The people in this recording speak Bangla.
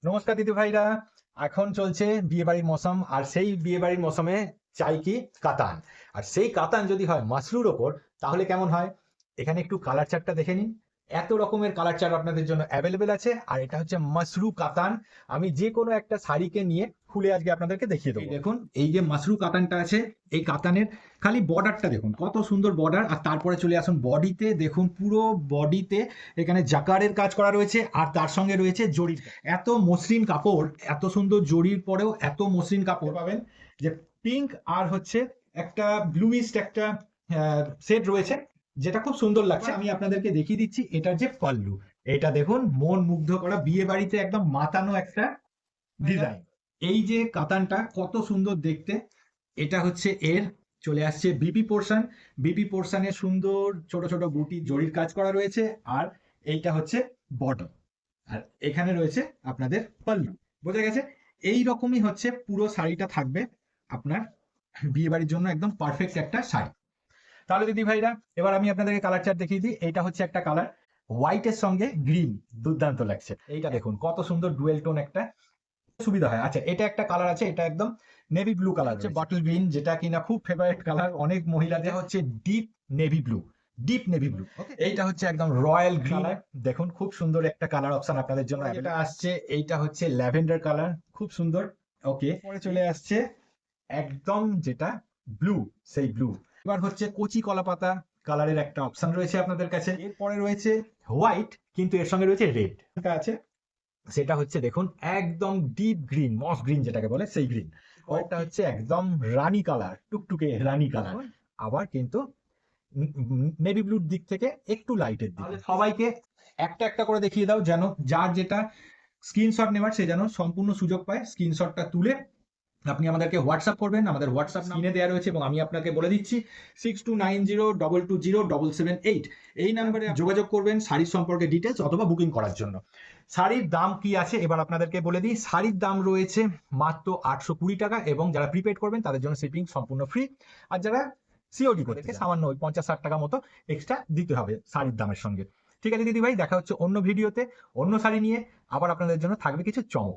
নমস্কার দিদি ভাইরা। এখন চলছে বিয়ে বাড়ির মৌসুম, আর সেই বিয়ে বাড়ির মৌসুমে চাই কি কাতান। আর সেই কাতান যদি হয় মাশরুর ওপর, তাহলে কেমন হয়? এখানে একটু কালার চার্টটা দেখে নিন। এত রকমের কালার চার্ট আপনাদের জন্য অ্যাভেলেবেল আছে, আর এটা হচ্ছে মাশরু কাতান। আমি যে কোনো একটা শাড়িকে নিয়ে খুলে আজকে আপনাদেরকে দেখিয়ে দেবো। দেখুন, এই যে মাশরু কাতানটা আছে, এই কাতানের খালি বর্ডারটা দেখুন, কত সুন্দর বর্ডার। আর তারপরে চলে আসুন বডিতে, দেখুন পুরো বডিতে এখানে জাকারের কাজ করা রয়েছে, আর তার সঙ্গে রয়েছে জরির। এত মসৃণ কাপড়, এত সুন্দর জরির পরেও এত মসৃণ কাপড় পাবেন যে পিঙ্ক আর হচ্ছে একটা ব্লুইস্ট একটা সেট রয়েছে, যেটা খুব সুন্দর লাগছে। আমি আপনাদেরকে দেখিয়ে দিচ্ছি এটার যে পাল্লু। এটা দেখুন, মন মুগ্ধ করা, বিয়ে বাড়িতে একদম মাতানো একটা ডিজাইন। এই যে কাতানটা কত সুন্দর দেখতে। এটা হচ্ছে এর চলে আসছে বিপি পোর্শন। বিপি পোর্শনে সুন্দর ছোট ছোট বুটি জরির কাজ করা রয়েছে, আর এইটা হচ্ছে বটম। আর এখানে রয়েছে আপনাদের পাল্লু। বোঝা গেছে? এই রকমই হচ্ছে পুরো শাড়িটা থাকবে আপনার বিয়ে বাড়ির জন্য একদম পারফেক্ট একটা শাড়ি। তাহলে দিদি ভাইরা, এবার আমি আপনাদেরকে কালার চার্ট দেখিয়ে দিই। এইটা হচ্ছে একটা কালার, হোয়াইটের সঙ্গে গ্রিন, দুর্দান্ত লাগছে। এইটা দেখুন কত সুন্দর ডুয়েল টোন একটা, সুবিধা হয়। আচ্ছা, এটা একটা কালার আছে, এটা একদম নেভি ব্লু কালার হচ্ছে, বটল গ্রিন, যেটা কিনা খুব ফেভারিট কালার অনেক মহিলাদের। হচ্ছে deep navy blue, deep navy blue. এইটা হচ্ছে একদম রয়্যাল গ্রিন। দেখুন খুব সুন্দর একটা কালার অপশন আপনাদের জন্য যেটা আসছে। এইটা হচ্ছে ল্যাভেন্ডার কালার, খুব সুন্দর। ওকে, পরে চলে আসছে একদম যেটা ব্লু, সেই ব্লু। এবার হচ্ছে কচি কলাপাতা কালারের একটা অপশন রয়েছে আপনাদের কাছে। এরপরে রয়েছে হোয়াইট, কিন্তু এর সঙ্গে রয়েছে রেড আছে, সেটা হচ্ছে দেখুন একদম ডিপ গ্রিন, মস গ্রিন যেটাকে বলে, সেই গ্রিন। ওটা হচ্ছে একদম রানী কালার, টুকটুকে রানী কালার। আবার কিন্তু নেভি ব্লুর দিক থেকে একটু লাইটের দিকে। সবাইকে একটা একটা করে দেখিয়ে দাও, যেন যার যেটা স্ক্রিনশট নেওয়ার সে যেন সম্পূর্ণ সুযোগ পায়। স্ক্রিনশটটা তুলে আপনি আমাদেরকে হোয়াটসঅ্যাপ করবেন, আমাদের হোয়াটসঅ্যাপ স্ক্রিনে দেওয়া রয়েছে, এবং আমি আপনাকে বলে দিচ্ছি 6290220778 এই নাম্বারে যোগাযোগ করবেন শাড়ির সম্পর্কে ডিটেলস অথবা বুকিং করার জন্য। শাড়ির দাম কি আছে এবার আপনাদেরকে বলে দিই। শাড়ির দাম রয়েছে মাত্র 820 টাকা, এবং যারা প্রিপেড করবেন তাদের জন্য শিপিং সম্পূর্ণ ফ্রি। আর যারা সিওডি করে সামান্য ওই 50-60 টাকা মতো এক্সট্রা দিতে হবে শাড়ির দামের সঙ্গে। ঠিক আছে দিদি ভাই, দেখা হচ্ছে অন্য ভিডিওতে অন্য শাড়ি নিয়ে। আবার আপনাদের জন্য থাকবে কিছু চমক।